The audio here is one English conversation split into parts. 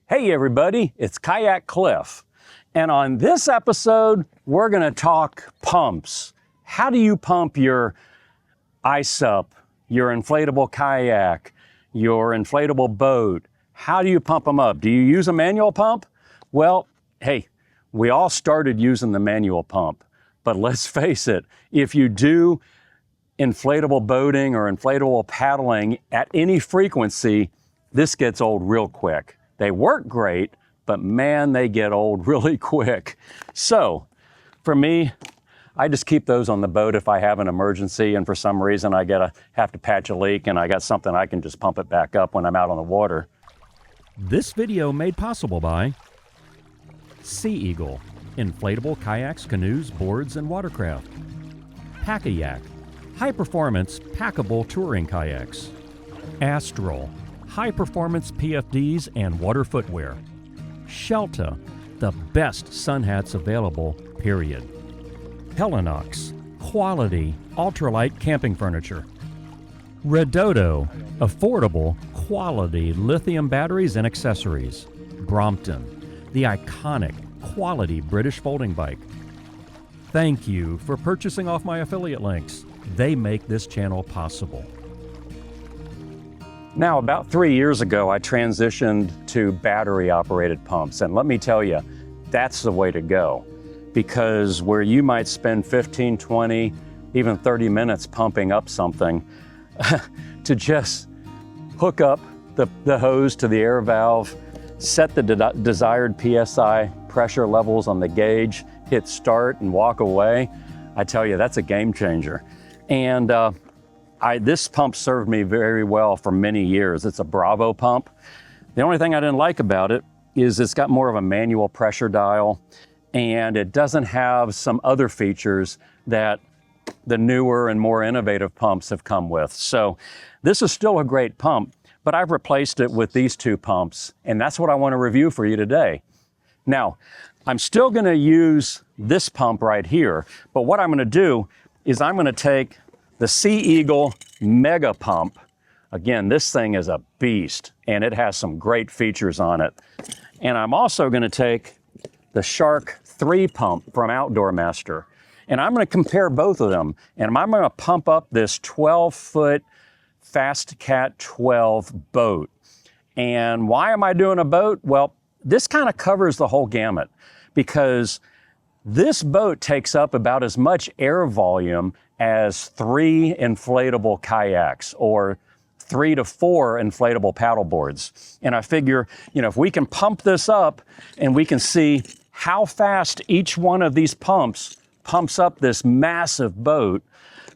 Hey everybody, it's Kayak Cliff. And on this episode, we're gonna talk pumps. How do you pump your ice up, your inflatable kayak, your inflatable boat? How do you pump them up? Do you use a manual pump? Well, hey, we all started using the manual pump, but let's face it, if you do inflatable boating or inflatable paddling at any frequency, this gets old real quick. They work great, but man, they get old really quick. So for me, I just keep those on the boat if I have an emergency and for some reason I have to patch a leak and I got something I can just pump it back up when I'm out on the water. This video made possible by Sea Eagle, inflatable kayaks, canoes, boards, and watercraft. Kayak, high-performance packable touring kayaks. Astral, high-performance PFDs and water footwear. Shelta, the best sun hats available, period. Helinox, quality ultralight camping furniture. Redodo, affordable, quality lithium batteries and accessories. Brompton, the iconic, quality British folding bike. Thank you for purchasing off my affiliate links. They make this channel possible. Now, about 3 years ago, I transitioned to battery-operated pumps, and let me tell you, that's the way to go. Because where you might spend 15, 20, even 30 minutes pumping up something, to just hook up the hose to the air valve, set the desired PSI pressure levels on the gauge, hit start and walk away, I tell you, that's a game changer. And this pump served me very well for many years. It's a Bravo pump. The only thing I didn't like about it is it's got more of a manual pressure dial and it doesn't have some other features that the newer and more innovative pumps have come with. So this is still a great pump, but I've replaced it with these two pumps and that's what I want to review for you today. Now, I'm still going to use this pump right here, but what I'm going to do is I'm going to take the Sea Eagle Mega Pump. Again, this thing is a beast and it has some great features on it. And I'm also going to take the Shark 3 pump from Outdoor Master. And I'm going to compare both of them. And I'm going to pump up this 12-foot Fast Cat 12 boat. And why am I doing a boat? Well, this kind of covers the whole gamut because this boat takes up about as much air volume as 3 inflatable kayaks or 3 to 4 inflatable paddleboards. And I figure, if we can pump this up and we can see how fast each one of these pumps pumps up this massive boat,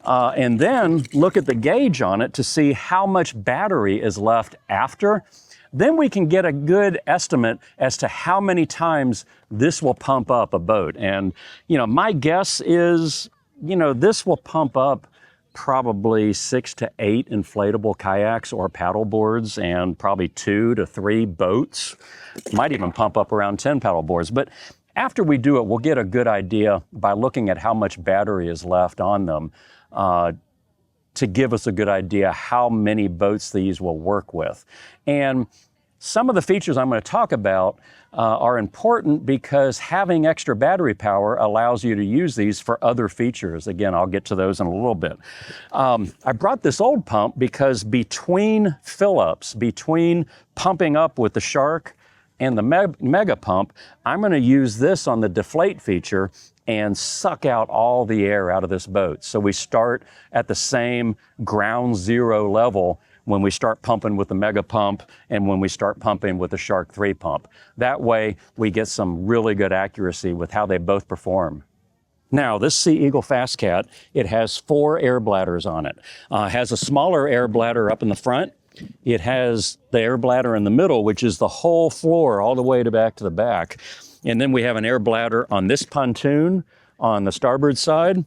and then look at the gauge on it to see how much battery is left after, then we can get a good estimate as to how many times this will pump up a boat. And, my guess is, this will pump up probably 6 to 8 inflatable kayaks or paddleboards and probably 2 to 3 boats. Might even pump up around 10 paddleboards. But after we do it, we'll get a good idea by looking at how much battery is left on them to give us a good idea how many boats these will work with. And some of the features I'm going to talk about are important because having extra battery power allows you to use these for other features. Again, I'll get to those in a little bit. I brought this old pump because between fill-ups, between pumping up with the Shark and the Mega Pump, I'm going to use this on the deflate feature and suck out all the air out of this boat. So we start at the same ground zero level when we start pumping with the Mega Pump and when we start pumping with the Shark 3 pump. That way we get some really good accuracy with how they both perform. Now, this Sea Eagle Fast Cat, it has 4 air bladders on it. It has a smaller air bladder up in the front. It has the air bladder in the middle, which is the whole floor all the way back to the back. And then we have an air bladder on this pontoon on the starboard side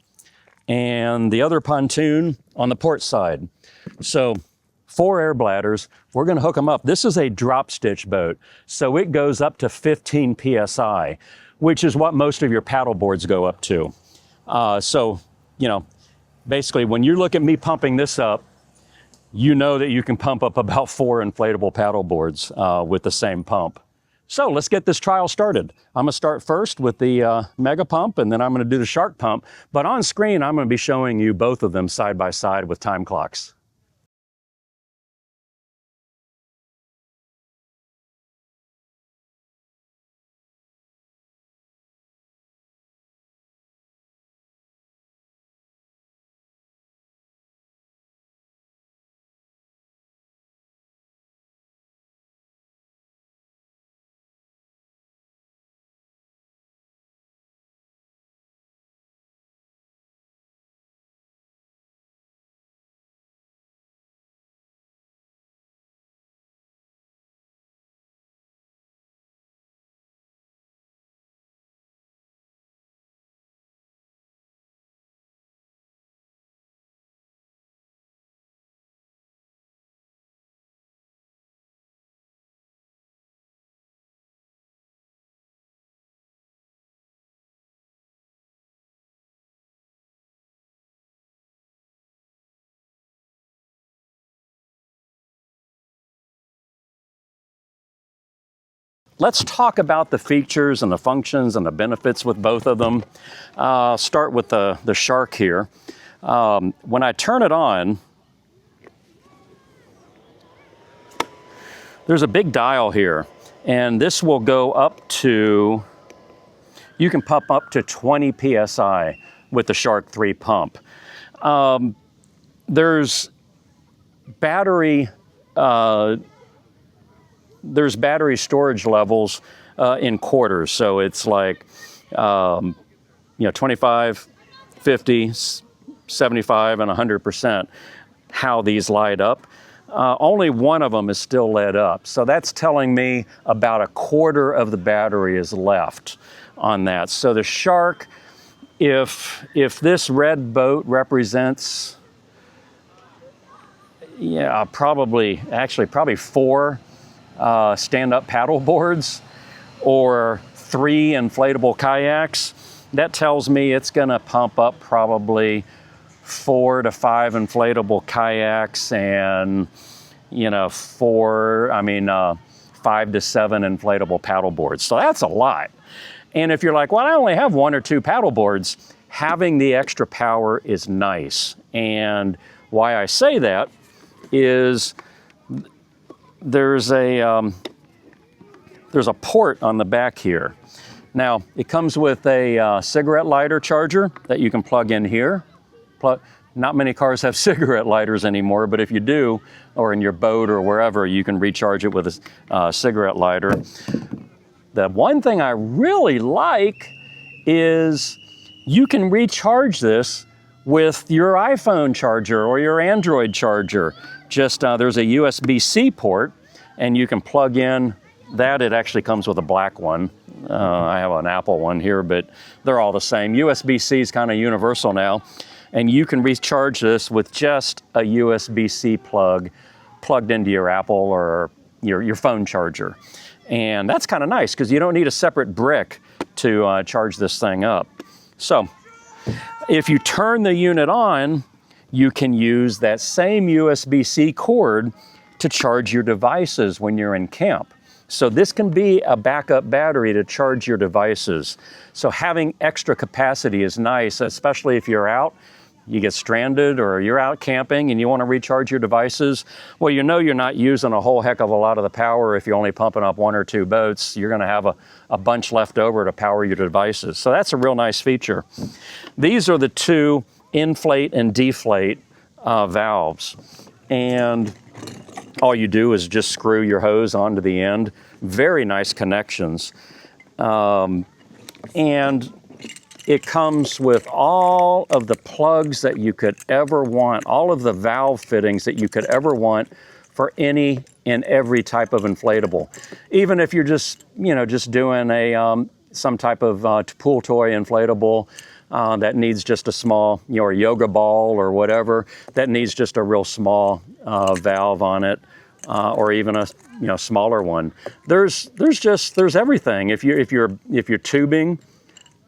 and the other pontoon on the port side. So 4 air bladders, we're going to hook them up. This is a drop stitch boat, so it goes up to 15 PSI, which is what most of your paddle boards go up to. Basically when you look at me pumping this up, you know that you can pump up about 4 inflatable paddle boards with the same pump. So let's get this trial started. I'm gonna start first with the Mega Pump, and then I'm gonna do the Shark Pump. But on screen, I'm gonna be showing you both of them side by side with time clocks. Let's talk about the features and the functions and the benefits with both of them. Start with the Shark here. When I turn it on, there's a big dial here, and this will go up to, you can pump up to 20 PSI with the Shark 3 pump. There's battery storage levels in quarters. So it's like, 25, 50, 75, and 100%, how these light up. Only one of them is still lit up. So that's telling me about a quarter of the battery is left on that. So the Shark, if this red boat represents, probably 4 stand-up paddle boards or 3 inflatable kayaks, that tells me it's gonna pump up probably 4 to 5 inflatable kayaks and 5 to 7 inflatable paddle boards. So that's a lot. And if you're like, well, I only have 1 or 2 paddle boards, having the extra power is nice. And why I say that is there's a port on the back here. Now, it comes with a cigarette lighter charger that you can plug in here. Not many cars have cigarette lighters anymore, but if you do, or in your boat or wherever, you can recharge it with a cigarette lighter. The one thing I really like is you can recharge this with your iPhone charger or your Android charger. There's a USB-C port, and you can plug in that. It actually comes with a black one. I have an Apple one here, but they're all the same. USB-C is kind of universal now, and you can recharge this with just a USB-C plug plugged into your Apple or your phone charger. And that's kind of nice because you don't need a separate brick to charge this thing up. So if you turn the unit on, you can use that same USB-C cord to charge your devices when you're in camp. So this can be a backup battery to charge your devices. So having extra capacity is nice, especially if you're out, you get stranded, or you're out camping and you want to recharge your devices. Well, you're not using a whole heck of a lot of the power. If you're only pumping up 1 or 2 boats, you're going to have a bunch left over to power your devices. So that's a real nice feature. These are the 2 inflate and deflate valves. And all you do is just screw your hose onto the end. Very nice connections. And it comes with all of the plugs that you could ever want, all of the valve fittings that you could ever want for any and every type of inflatable. Even if you're just doing some type of pool toy inflatable that needs just a small, a yoga ball or whatever, that needs just a real small valve on it, or even a smaller one. There's everything. If you're tubing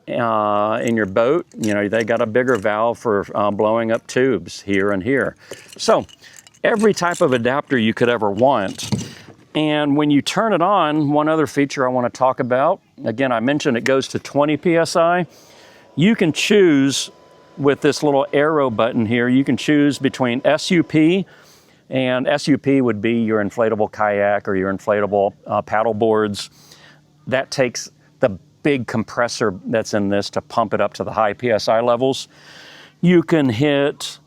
in your boat, they got a bigger valve for blowing up tubes here and here. So every type of adapter you could ever want And when you turn it on, one other feature I want to talk about, again, I mentioned it goes to 20 PSI. You can choose with this little arrow button here, you can choose between SUP, and SUP would be your inflatable kayak or your inflatable paddle boards. That takes the big compressor that's in this to pump it up to the high PSI levels. You can hit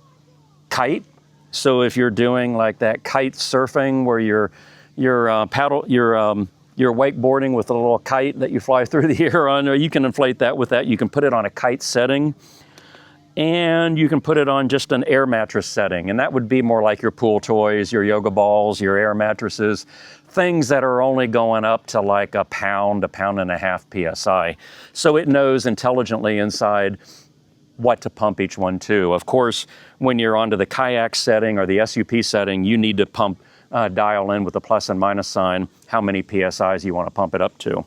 kite. So if you're doing like that kite surfing where you're wakeboarding with a little kite that you fly through the air on, or you can inflate that with that. You can put it on a kite setting, and you can put it on just an air mattress setting. And that would be more like your pool toys, your yoga balls, your air mattresses, things that are only going up to like a pound and a half PSI. So it knows intelligently inside what to pump each one to. Of course, when you're onto the kayak setting or the SUP setting, you need to dial in with the plus and minus sign how many PSIs you want to pump it up to.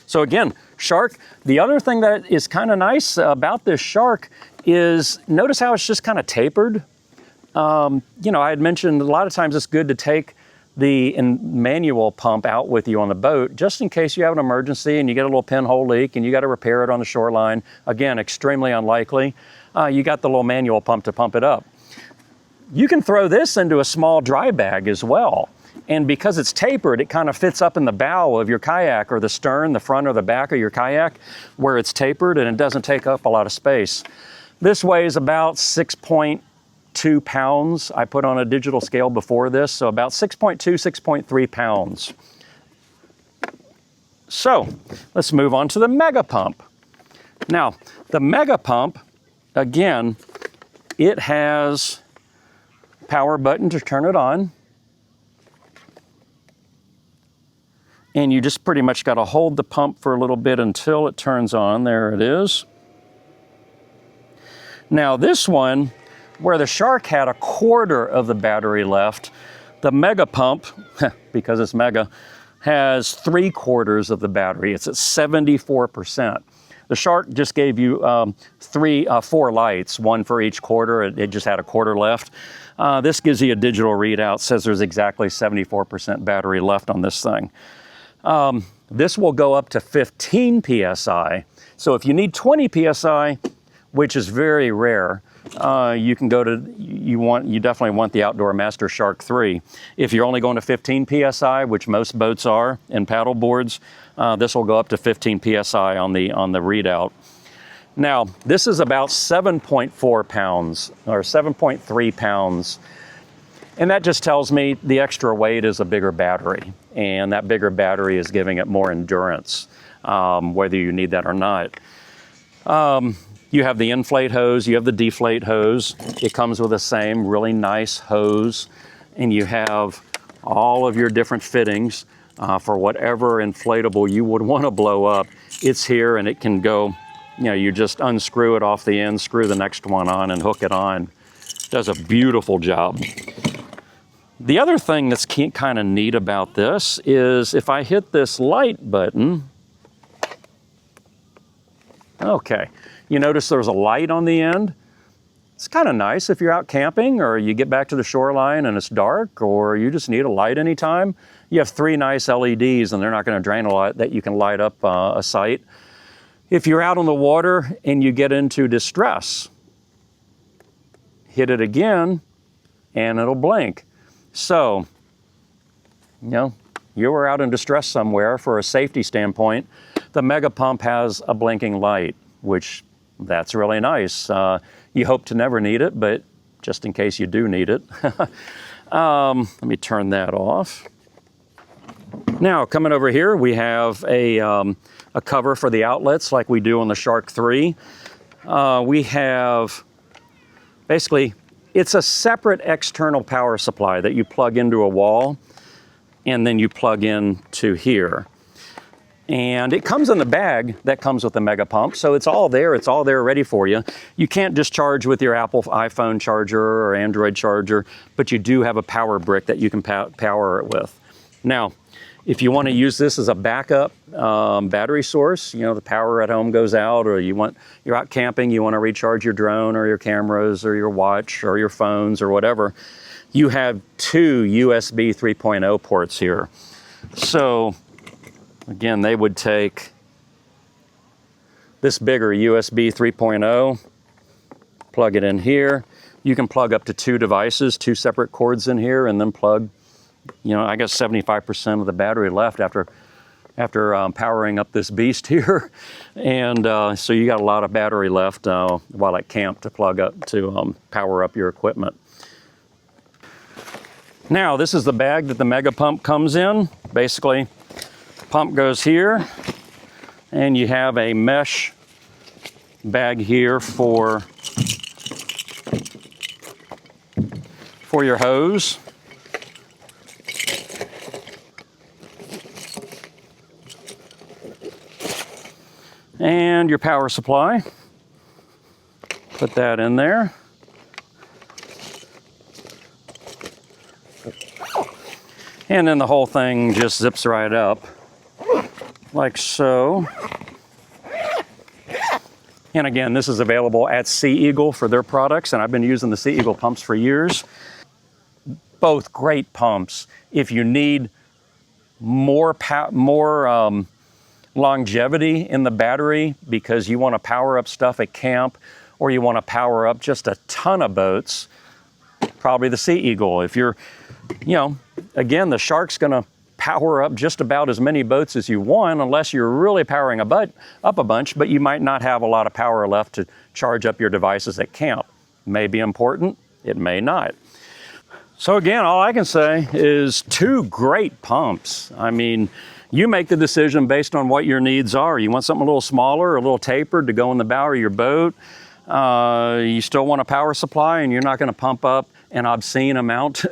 So again, Shark, the other thing that is kind of nice about this Shark is notice how it's just kind of tapered. I had mentioned a lot of times it's good to take the manual pump out with you on the boat, just in case you have an emergency and you get a little pinhole leak and you got to repair it on the shoreline. Again, extremely unlikely. You got the little manual pump to pump it up. You can throw this into a small dry bag as well. And because it's tapered, it kind of fits up in the bow of your kayak, or the stern, the front or the back of your kayak, where it's tapered, and it doesn't take up a lot of space. This weighs about 6.2 pounds. I put on a digital scale before this, so about 6.2, 6.3 pounds. So let's move on to the Mega Pump. Now, the Mega Pump, again, it has power button to turn it on. And you just pretty much got to hold the pump for a little bit until it turns on. There it is. Now this one, where the Shark had a quarter of the battery left, the Mega Pump, because it's mega, has 3/4 of the battery. It's at 74%. The Shark just gave you 4 lights, one for each quarter. It just had a quarter left. This gives you a digital readout, says there's exactly 74% battery left on this thing. This will go up to 15 PSI. So if you need 20 PSI, which is very rare, you can go to, you definitely want the Outdoor Master Shark 3. If you're only going to 15 PSI, which most boats are in paddle boards, this will go up to 15 PSI on the readout. Now, this is about 7.4 pounds or 7.3 pounds. And that just tells me the extra weight is a bigger battery, and that bigger battery is giving it more endurance, whether you need that or not. You have the inflate hose, you have the deflate hose. It comes with the same really nice hose, and you have all of your different fittings for whatever inflatable you would want to blow up. It's here, and it can go, you just unscrew it off the end, screw the next one on, and hook it on. It does a beautiful job. The other thing that's kind of neat about this is if I hit this light button, okay, you notice there's a light on the end. It's kind of nice if you're out camping or you get back to the shoreline and it's dark, or you just need a light anytime. You have 3 nice LEDs and they're not going to drain a lot, that you can light up a site. If you're out on the water and you get into distress, hit it again and it'll blink. So, you were out in distress somewhere for a safety standpoint, the Mega Pump has a blinking light, which that's really nice. You hope to never need it, but just in case you do need it. Let me turn that off. Now, coming over here, we have a cover for the outlets like we do on the Shark 3. We have, basically, it's a separate external power supply that you plug into a wall, and then you plug into here. And it comes in the bag that comes with the Mega Pump, so it's all there ready for you. You can't just charge with your Apple iPhone charger or Android charger, but you do have a power brick that you can power it with. Now, if you want to use this as a backup battery source, the power at home goes out, or you're out camping, you want to recharge your drone or your cameras or your watch or your phones or whatever, you have two USB 3.0 ports here. So again, they would take this bigger USB 3.0, plug it in here. You can plug up to two devices, two separate cords in here, and then plug, you know, I guess 75% of the battery left after powering up this beast here. And so you got a lot of battery left while at camp to plug up to power up your equipment. Now, this is the bag that the mega pump comes in. Basically, pump goes here, and you have a mesh bag here for your hose. And your power supply. Put that in there. And then the whole thing just zips right up, like so. And again, this is available at Sea Eagle for their products, and I've been using the Sea Eagle pumps for years. Both great pumps. If you need more longevity in the battery because you want to power up stuff at camp, or you want to power up just a ton of boats, probably the Sea Eagle. If you're, you know, again, the Shark's going to power up just about as many boats as you want, unless you're really powering up a bunch, but you might not have a lot of power left to charge up your devices at camp. May be important, it may not. So again, all I can say is two great pumps. I mean, you make the decision based on what your needs are. You want something a little smaller, a little tapered to go in the bow of your boat. You still want a power supply, and you're not going to pump up an obscene amount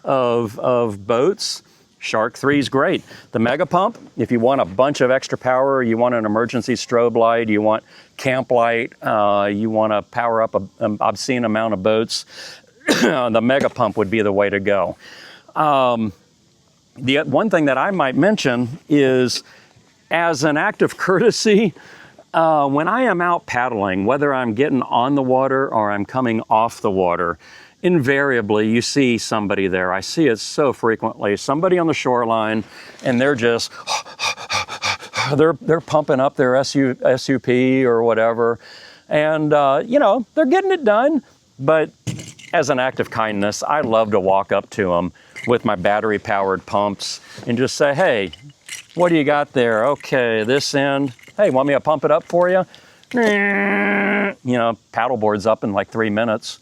of boats. Shark 3 is great. The Mega Pump, if you want a bunch of extra power, you want an emergency strobe light, you want camp light, you want to power up an obscene amount of boats, the Mega Pump would be the way to go. The one thing that I might mention is, as an act of courtesy, when I am out paddling, whether I'm getting on the water or I'm coming off the water, invariably you see somebody there. I see it so frequently. Somebody on the shoreline, and they're just, they're pumping up their SUP or whatever. And, you know, they're getting it done. But as an act of kindness, I love to walk up to them with my battery-powered pumps and just say, hey, what do you got there? Okay, this end. Hey, want me to pump it up for you? You know, paddleboards up in like 3 minutes.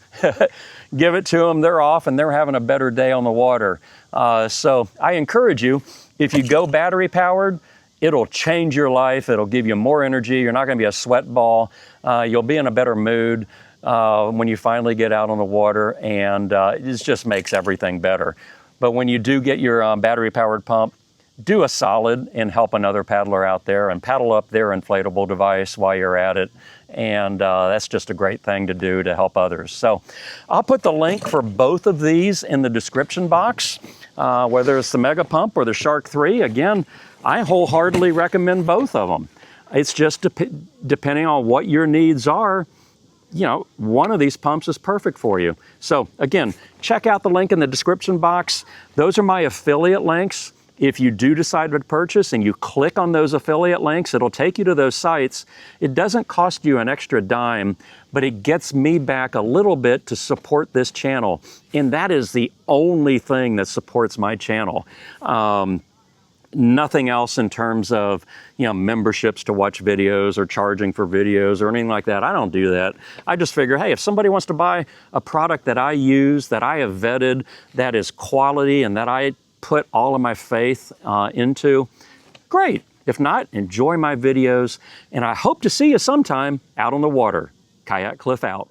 Give it to them, they're off, and they're having a better day on the water. So I encourage you, if you go battery-powered, it'll change your life. It'll give you more energy. You're not going to be a sweat ball. You'll be in a better mood when you finally get out on the water, and it just makes everything better. But when you do get your battery-powered pump, do a solid and help another paddler out there and paddle up their inflatable device while you're at it. And that's just a great thing to do to help others. So I'll put the link for both of these in the description box, whether it's the Mega Pump or the Shark 3. Again, I wholeheartedly recommend both of them. It's just depending on what your needs are. You know, one of these pumps is perfect for you. So again, check out the link in the description box. Those are my affiliate links. If you do decide to purchase and you click on those affiliate links, it'll take you to those sites. It doesn't cost you an extra dime, but it gets me back a little bit to support this channel. And that is the only thing that supports my channel. Nothing else in terms of, you know, memberships to watch videos or charging for videos or anything like that. I don't do that. I just figure, hey, if somebody wants to buy a product that I use, that I have vetted, that is quality, and that I put all of my faith into, great. If not, enjoy my videos, and I hope to see you sometime out on the water. Kayak Cliff out.